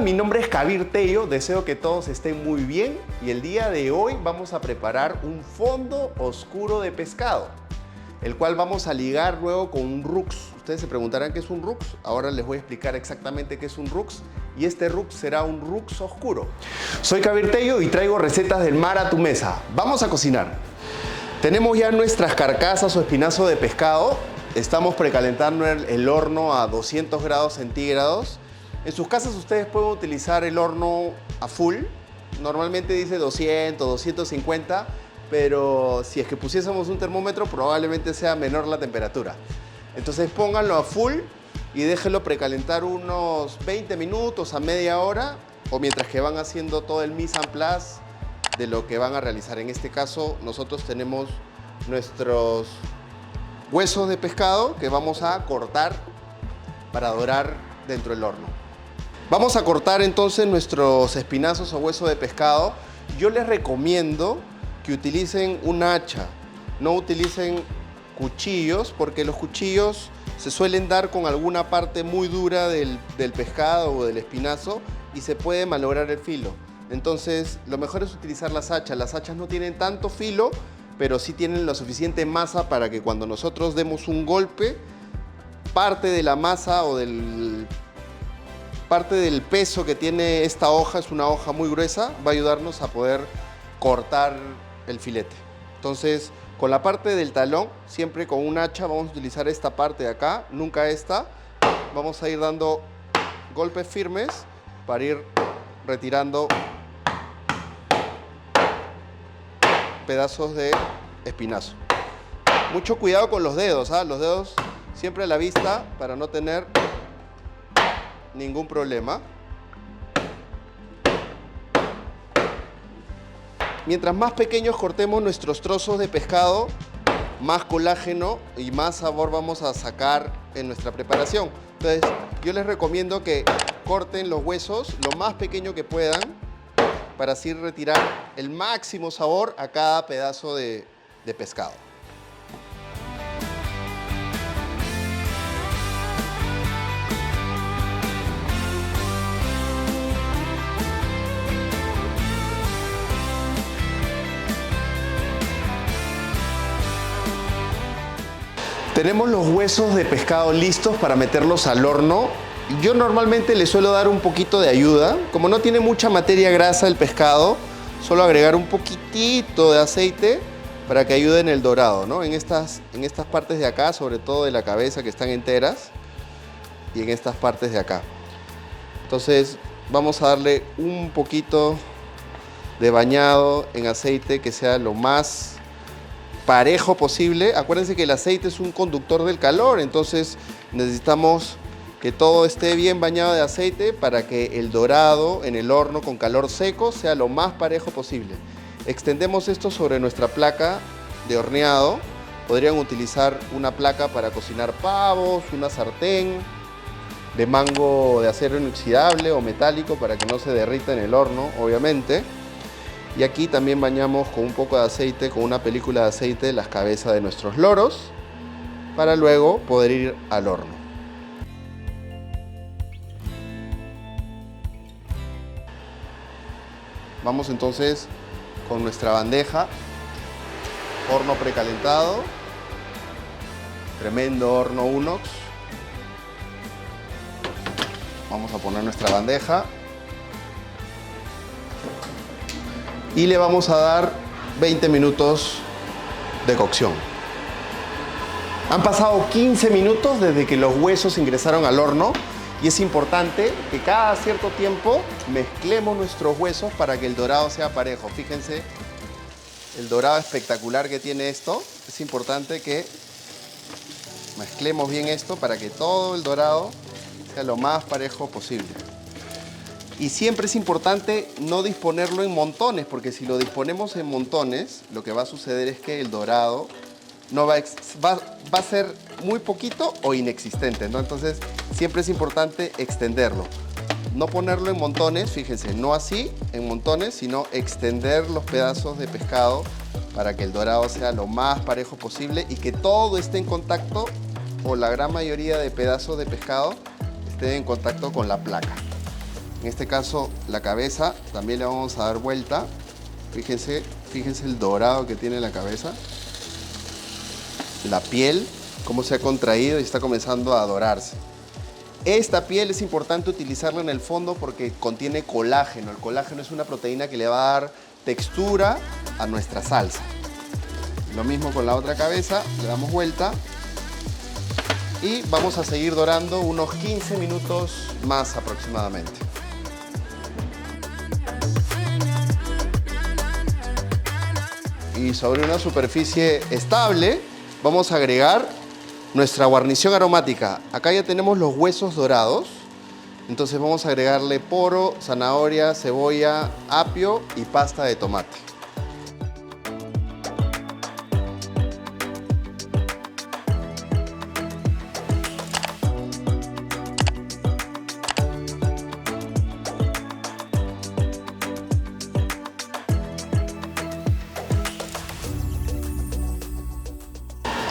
están? Mi nombre es Kabir Tello, deseo que todos estén muy bien y el día de hoy vamos a preparar un fondo oscuro de pescado, el cual vamos a ligar luego con un rux. Ustedes se preguntarán qué es un rux, ahora les voy a explicar exactamente qué es un rux y este rux será un rux oscuro. Soy Kabir Tello y traigo recetas del mar a tu mesa. Vamos a cocinar. Tenemos ya nuestras carcasas o espinazo de pescado, estamos precalentando el horno a 200 grados centígrados. En sus casas ustedes pueden utilizar el horno a full, normalmente dice 200, 250, pero si es que pusiésemos un termómetro probablemente sea menor la temperatura. Entonces pónganlo a full y déjenlo precalentar unos 20 minutos a media hora o mientras que van haciendo todo el mise en place de lo que van a realizar. En este caso nosotros tenemos nuestros huesos de pescado que vamos a cortar para dorar dentro del horno. Vamos a cortar entonces nuestros espinazos o hueso de pescado. Yo les recomiendo que utilicen un hacha, no utilicen cuchillos, porque los cuchillos se suelen dar con alguna parte muy dura del pescado o del espinazo y se puede malograr el filo. Entonces lo mejor es utilizar las hachas. Las hachas no tienen tanto filo, pero sí tienen la suficiente masa para que cuando nosotros demos un golpe, parte de la masa o parte del peso que tiene esta hoja, es una hoja muy gruesa, va a ayudarnos a poder cortar el filete. Entonces, con la parte del talón, siempre con un hacha vamos a utilizar esta parte de acá, nunca esta. Vamos a ir dando golpes firmes para ir retirando pedazos de espinazo. Mucho cuidado con los dedos, ¿ah? Los dedos siempre a la vista para no tener ningún problema. Mientras más pequeños cortemos nuestros trozos de pescado, más colágeno y más sabor vamos a sacar en nuestra preparación. Entonces, yo les recomiendo que corten los huesos lo más pequeño que puedan para así retirar el máximo sabor a cada pedazo de pescado. Tenemos los huesos de pescado listos para meterlos al horno. Yo normalmente le suelo dar un poquito de ayuda. Como no tiene mucha materia grasa el pescado, solo agregar un poquitito de aceite para que ayude en el dorado, ¿no? En estas partes de acá, sobre todo de la cabeza que están enteras, y en estas partes de acá. Entonces vamos a darle un poquito de bañado en aceite que sea lo más parejo posible. Acuérdense que el aceite es un conductor del calor, entonces necesitamos que todo esté bien bañado de aceite para que el dorado en el horno con calor seco sea lo más parejo posible. Extendemos esto sobre nuestra placa de horneado. Podrían utilizar una placa para cocinar pavos, una sartén de mango de acero inoxidable o metálico para que no se derrita en el horno, obviamente. Y aquí también bañamos con un poco de aceite, con una película de aceite, las cabezas de nuestros loros para luego poder ir al horno. Vamos entonces con nuestra bandeja, horno precalentado, tremendo horno Unox. Vamos a poner nuestra bandeja. Y le vamos a dar 20 minutos de cocción. Han pasado 15 minutos desde que los huesos ingresaron al horno y es importante que cada cierto tiempo mezclemos nuestros huesos para que el dorado sea parejo. Fíjense el dorado espectacular que tiene esto. Es importante que mezclemos bien esto para que todo el dorado sea lo más parejo posible. Y siempre es importante no disponerlo en montones, porque si lo disponemos en montones, lo que va a suceder es que el dorado no va a ser muy poquito o inexistente, ¿no? Entonces, siempre es importante extenderlo. No ponerlo en montones, fíjense, no así, en montones, sino extender los pedazos de pescado para que el dorado sea lo más parejo posible y que todo esté en contacto, o la gran mayoría de pedazos de pescado estén en contacto con la placa. En este caso, la cabeza también le vamos a dar vuelta. Fíjense el dorado que tiene la cabeza. La piel, cómo se ha contraído y está comenzando a dorarse. Esta piel es importante utilizarla en el fondo porque contiene colágeno. El colágeno es una proteína que le va a dar textura a nuestra salsa. Lo mismo con la otra cabeza, le damos vuelta y vamos a seguir dorando unos 15 minutos más aproximadamente. Y sobre una superficie estable vamos a agregar nuestra guarnición aromática. Acá ya tenemos los huesos dorados, entonces vamos a agregarle poro, zanahoria, cebolla, apio y pasta de tomate.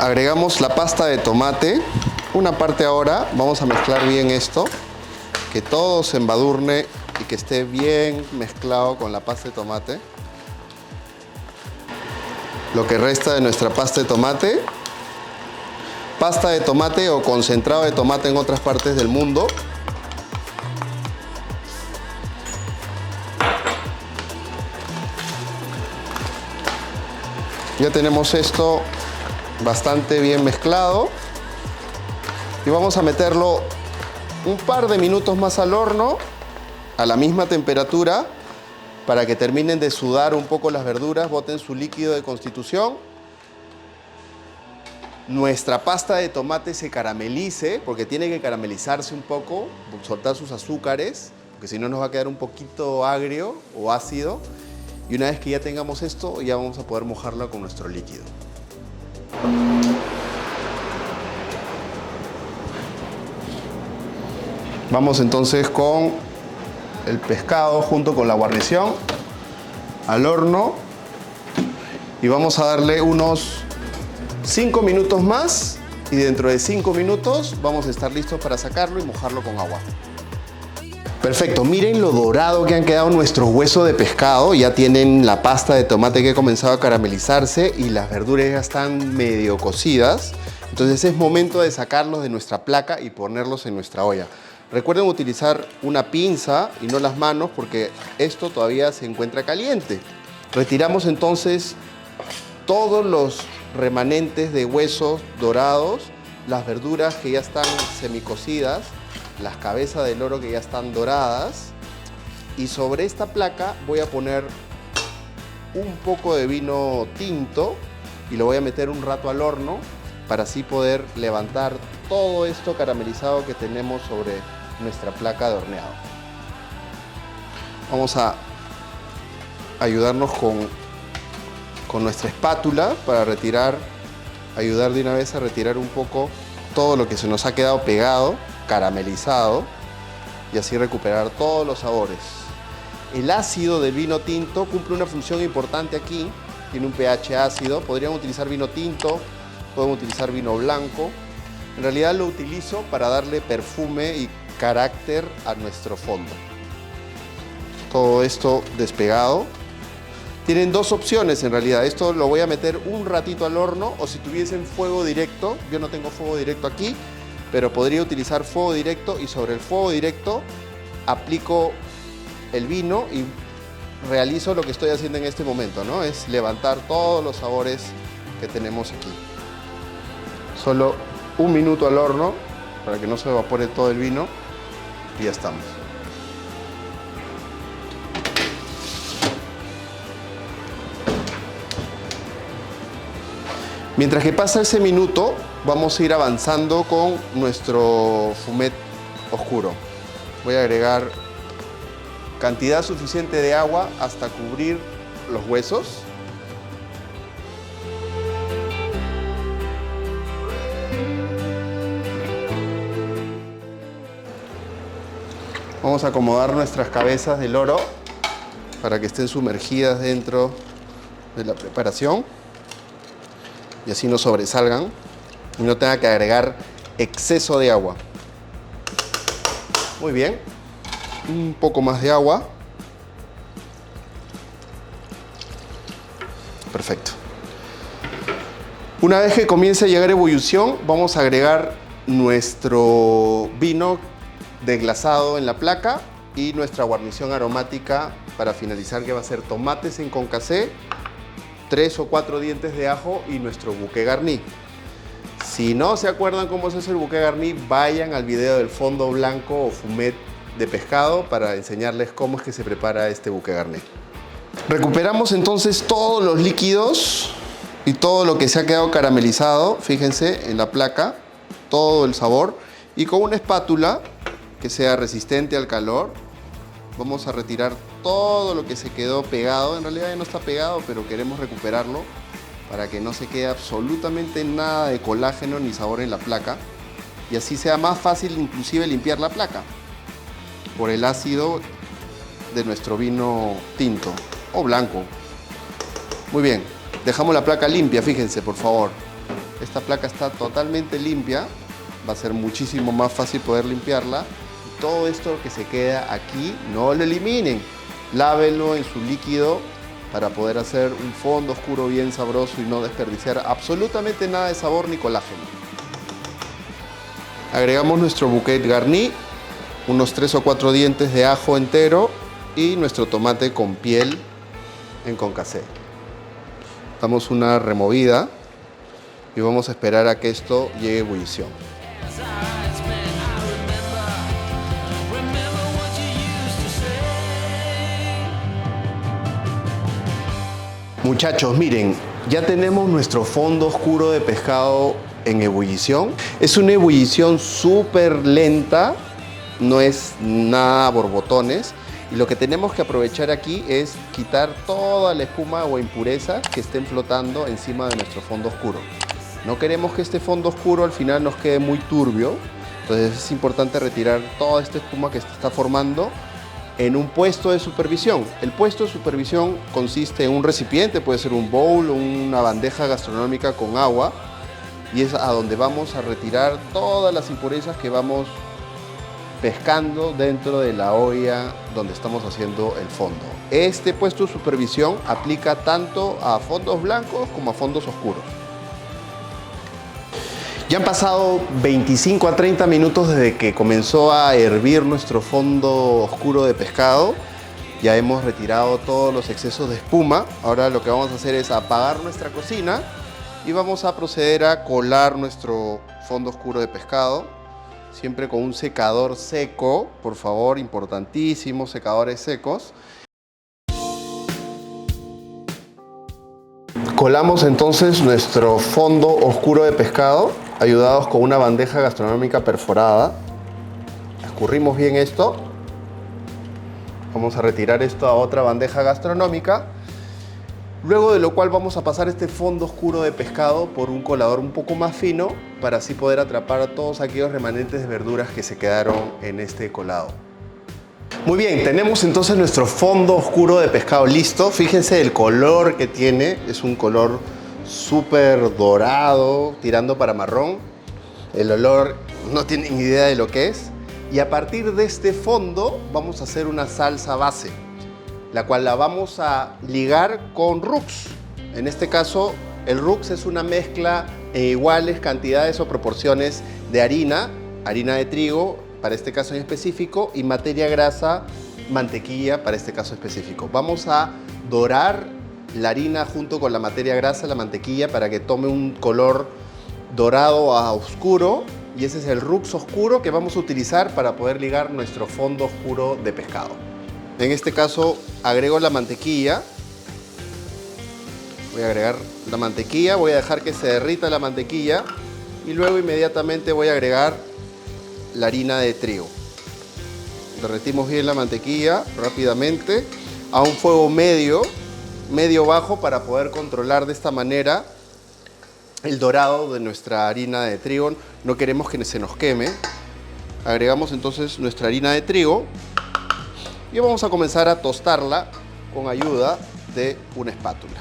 Agregamos la pasta de tomate, una parte ahora, vamos a mezclar bien esto, que todo se embadurne y que esté bien mezclado con la pasta de tomate. Lo que resta de nuestra pasta de tomate o concentrado de tomate en otras partes del mundo. Ya tenemos esto bastante bien mezclado y vamos a meterlo un par de minutos más al horno a la misma temperatura para que terminen de sudar un poco las verduras, boten su líquido de constitución. Nuestra pasta de tomate se caramelice, porque tiene que caramelizarse un poco, soltar sus azúcares, porque si no nos va a quedar un poquito agrio o ácido. Y una vez que ya tengamos esto, ya vamos a poder mojarla con nuestro líquido. Vamos entonces con el pescado junto con la guarnición al horno y vamos a darle unos 5 minutos más y dentro de 5 minutos vamos a estar listos para sacarlo y mojarlo con agua. Perfecto, miren lo dorado que han quedado nuestros huesos de pescado. Ya tienen la pasta de tomate que ha comenzado a caramelizarse y las verduras ya están medio cocidas. Entonces es momento de sacarlos de nuestra placa y ponerlos en nuestra olla. Recuerden utilizar una pinza y no las manos porque esto todavía se encuentra caliente. Retiramos entonces todos los remanentes de huesos dorados, las verduras que ya están semicocidas, las cabezas de loro que ya están doradas, y sobre esta placa voy a poner un poco de vino tinto y lo voy a meter un rato al horno para así poder levantar todo esto caramelizado que tenemos sobre nuestra placa de horneado. Vamos a ayudarnos con nuestra espátula para ayudar de una vez a retirar un poco todo lo que se nos ha quedado pegado, caramelizado, y así recuperar todos los sabores. El ácido del vino tinto cumple una función importante aquí, tiene un pH ácido. Podrían utilizar vino tinto, pueden utilizar vino blanco. En realidad lo utilizo para darle perfume y carácter a nuestro fondo. Todo esto despegado. Tienen dos opciones en realidad. Esto lo voy a meter un ratito al horno, o si tuviesen fuego directo, yo no tengo fuego directo aquí, pero podría utilizar fuego directo y sobre el fuego directo aplico el vino y realizo lo que estoy haciendo en este momento, ¿no? Es levantar todos los sabores que tenemos aquí. Solo un minuto al horno para que no se evapore todo el vino y ya estamos. Mientras que pasa ese minuto, vamos a ir avanzando con nuestro fumet oscuro. Voy a agregar cantidad suficiente de agua hasta cubrir los huesos. Vamos a acomodar nuestras cabezas de loro para que estén sumergidas dentro de la preparación y así no sobresalgan y no tenga que agregar exceso de agua. Muy bien. un poco más de agua. Perfecto. Una vez que comience a llegar a ebullición, vamos a agregar nuestro vino desglasado en la placa y nuestra guarnición aromática para finalizar, que va a ser tomates en concassé, 3 o 4 dientes de ajo y nuestro bouquet garni. Si no se acuerdan cómo se hace el bouquet garni, vayan al video del fondo blanco o fumet de pescado para enseñarles cómo es que se prepara este bouquet garni. Recuperamos entonces todos los líquidos y todo lo que se ha quedado caramelizado, fíjense en la placa, todo el sabor, y con una espátula que sea resistente al calor vamos a retirar todo lo que se quedó pegado. En realidad ya no está pegado, pero queremos recuperarlo para que no se quede absolutamente nada de colágeno ni sabor en la placa, y así sea más fácil inclusive limpiar la placa por el ácido de nuestro vino tinto o blanco. Muy bien, dejamos la placa limpia, fíjense por favor. Esta placa está totalmente limpia, va a ser muchísimo más fácil poder limpiarla. Y todo esto que se queda aquí, no lo eliminen, lávenlo en su líquido para poder hacer un fondo oscuro bien sabroso y no desperdiciar absolutamente nada de sabor ni colágeno. Agregamos nuestro bouquet garni, unos 3 o 4 dientes de ajo entero y nuestro tomate con piel en concassé. Damos una removida y vamos a esperar a que esto llegue a ebullición. Muchachos, miren, ya tenemos nuestro fondo oscuro de pescado en ebullición. Es una ebullición súper lenta, no es nada borbotones. Y lo que tenemos que aprovechar aquí es quitar toda la espuma o impurezas que estén flotando encima de nuestro fondo oscuro. No queremos que este fondo oscuro al final nos quede muy turbio, entonces es importante retirar toda esta espuma que se está formando en un puesto de supervisión. El puesto de supervisión consiste en un recipiente, puede ser un bowl o una bandeja gastronómica con agua, y es a donde vamos a retirar todas las impurezas que vamos pescando dentro de la olla donde estamos haciendo el fondo. Este puesto de supervisión aplica tanto a fondos blancos como a fondos oscuros. Ya han pasado 25 a 30 minutos desde que comenzó a hervir nuestro fondo oscuro de pescado. Ya hemos retirado todos los excesos de espuma. Ahora lo que vamos a hacer es apagar nuestra cocina y vamos a proceder a colar nuestro fondo oscuro de pescado. Siempre con un secador seco, por favor, importantísimo, secadores secos. Colamos entonces nuestro fondo oscuro de pescado, ayudados con una bandeja gastronómica perforada. Escurrimos bien esto. Vamos a retirar esto a otra bandeja gastronómica. Luego de lo cual vamos a pasar este fondo oscuro de pescado por un colador un poco más fino para así poder atrapar a todos aquellos remanentes de verduras que se quedaron en este colado. Muy bien, tenemos entonces nuestro fondo oscuro de pescado listo. Fíjense el color que tiene, es un color súper dorado, tirando para marrón. El olor no tienen idea de lo que es. Y a partir de este fondo vamos a hacer una salsa base, la cual la vamos a ligar con Rux. En este caso, el Rux es una mezcla en iguales cantidades o proporciones de harina de trigo, para este caso en específico, y materia grasa, mantequilla, para este caso específico. Vamos a dorar la harina junto con la materia grasa, la mantequilla, para que tome un color dorado a oscuro, y ese es el Rux oscuro que vamos a utilizar para poder ligar nuestro fondo oscuro de pescado. En este caso agrego la mantequilla. Voy a agregar la mantequilla, voy a dejar que se derrita la mantequilla y luego inmediatamente voy a agregar la harina de trigo. Derretimos bien la mantequilla rápidamente a un fuego medio bajo para poder controlar de esta manera el dorado de nuestra harina de trigo. No queremos que se nos queme. Agregamos entonces nuestra harina de trigo y vamos a comenzar a tostarla con ayuda de una espátula.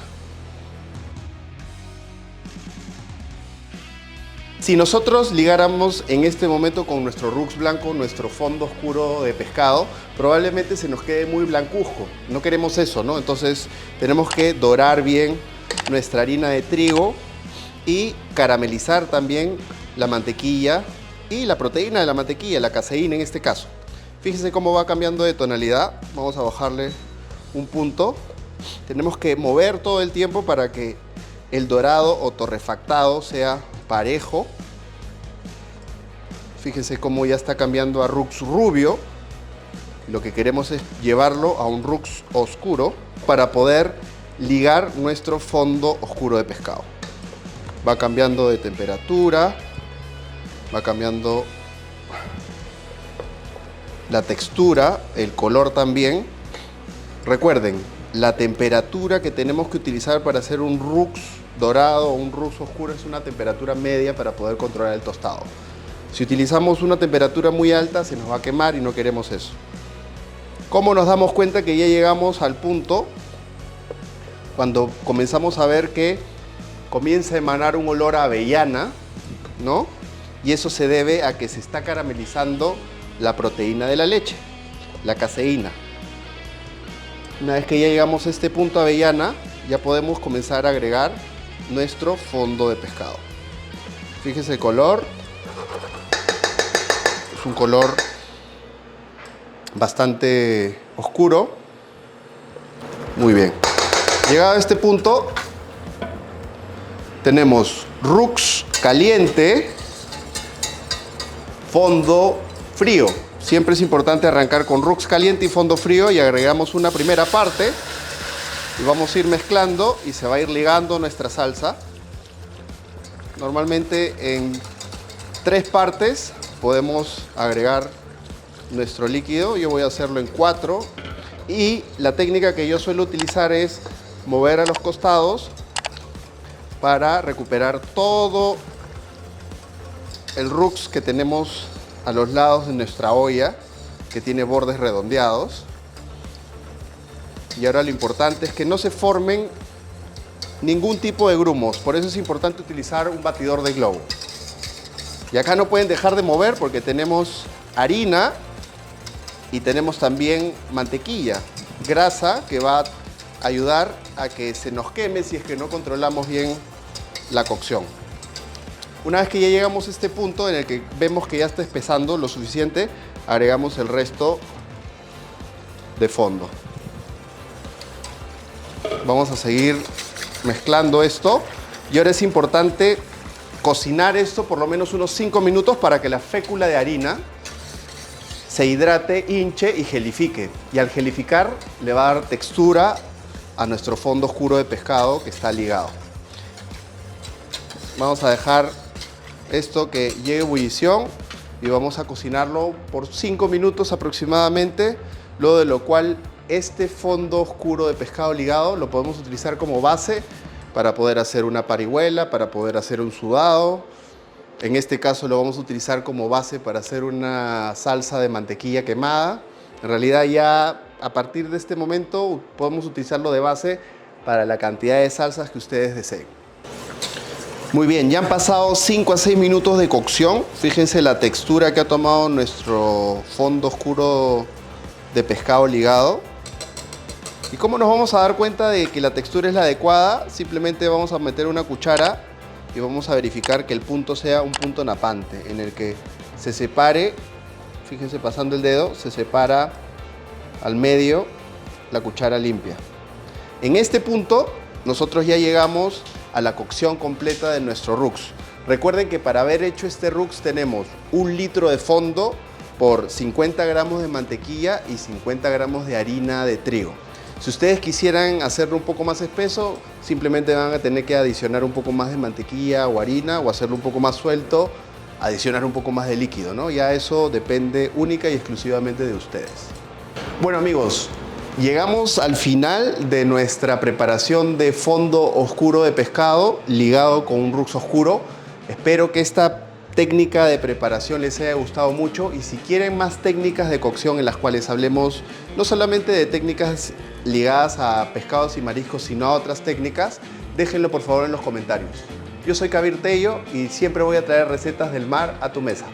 Si nosotros ligáramos en este momento con nuestro Rux blanco, nuestro fondo oscuro de pescado, probablemente se nos quede muy blancuzco. No queremos eso, ¿no? Entonces tenemos que dorar bien nuestra harina de trigo y caramelizar también la mantequilla y la proteína de la mantequilla, la caseína en este caso. Fíjense cómo va cambiando de tonalidad. Vamos a bajarle un punto. Tenemos que mover todo el tiempo para que el dorado o torrefactado sea parejo. Fíjense cómo ya está cambiando a Rux rubio. Lo que queremos es llevarlo a un Rux oscuro para poder ligar nuestro fondo oscuro de pescado. Va cambiando de temperatura, va cambiando la textura, el color también. Recuerden, la temperatura que tenemos que utilizar para hacer un Rux dorado o un Rux oscuro es una temperatura media para poder controlar el tostado. Si utilizamos una temperatura muy alta se nos va a quemar y no queremos eso. ¿Cómo nos damos cuenta que ya llegamos al punto? Cuando comenzamos a ver que comienza a emanar un olor a avellana, ¿no? Y eso se debe a que se está caramelizando la proteína de la leche, la caseína. Una vez que ya llegamos a este punto avellana, ya podemos comenzar a agregar nuestro fondo de pescado. Fíjense el color. Es un color bastante oscuro. Muy bien. Llegado a este punto, tenemos Rux caliente, fondo frío. Siempre es importante arrancar con Rux caliente y fondo frío y agregamos una primera parte y vamos a ir mezclando y se va a ir ligando nuestra salsa. Normalmente en 3 partes podemos agregar nuestro líquido. Yo voy a hacerlo en 4 y la técnica que yo suelo utilizar es mover a los costados para recuperar todo el Rux que tenemos a los lados de nuestra olla, que tiene bordes redondeados. Y ahora lo importante es que no se formen ningún tipo de grumos, por eso es importante utilizar un batidor de globo. Y acá no pueden dejar de mover porque tenemos harina y tenemos también mantequilla, grasa, que va a ayudar a que se nos queme si es que no controlamos bien la cocción. Una vez que ya llegamos a este punto en el que vemos que ya está espesando lo suficiente, agregamos el resto de fondo. Vamos a seguir mezclando esto y ahora es importante cocinar esto por lo menos unos 5 minutos para que la fécula de harina se hidrate, hinche y gelifique. Y al gelificar le va a dar textura a nuestro fondo oscuro de pescado que está ligado. Vamos a dejar esto que llegue a ebullición y vamos a cocinarlo por 5 minutos aproximadamente, luego de lo cual este fondo oscuro de pescado ligado lo podemos utilizar como base para poder hacer una parihuela, para poder hacer un sudado. En este caso lo vamos a utilizar como base para hacer una salsa de mantequilla quemada. En realidad ya a partir de este momento podemos utilizarlo de base para la cantidad de salsas que ustedes deseen. Muy bien, ya han pasado 5 a 6 minutos de cocción. Fíjense la textura que ha tomado nuestro fondo oscuro de pescado ligado. ¿Y cómo nos vamos a dar cuenta de que la textura es la adecuada? Simplemente vamos a meter una cuchara y vamos a verificar que el punto sea un punto napante, en el que se separe, fíjense pasando el dedo, se separa al medio la cuchara limpia. En este punto nosotros ya llegamos a la cocción completa de nuestro Rux. Recuerden que para haber hecho este Rux tenemos 1 litro de fondo por 50 gramos de mantequilla y 50 gramos de harina de trigo. Si ustedes quisieran hacerlo un poco más espeso, simplemente van a tener que adicionar un poco más de mantequilla o harina, o hacerlo un poco más suelto, adicionar un poco más de líquido, ¿no? Ya eso depende única y exclusivamente de ustedes. Bueno amigos, llegamos al final de nuestra preparación de fondo oscuro de pescado ligado con un Rux oscuro. Espero que esta técnica de preparación les haya gustado mucho y si quieren más técnicas de cocción en las cuales hablemos no solamente de técnicas ligadas a pescados y mariscos, sino a otras técnicas, déjenlo por favor en los comentarios. Yo soy Kabir Tello y siempre voy a traer recetas del mar a tu mesa.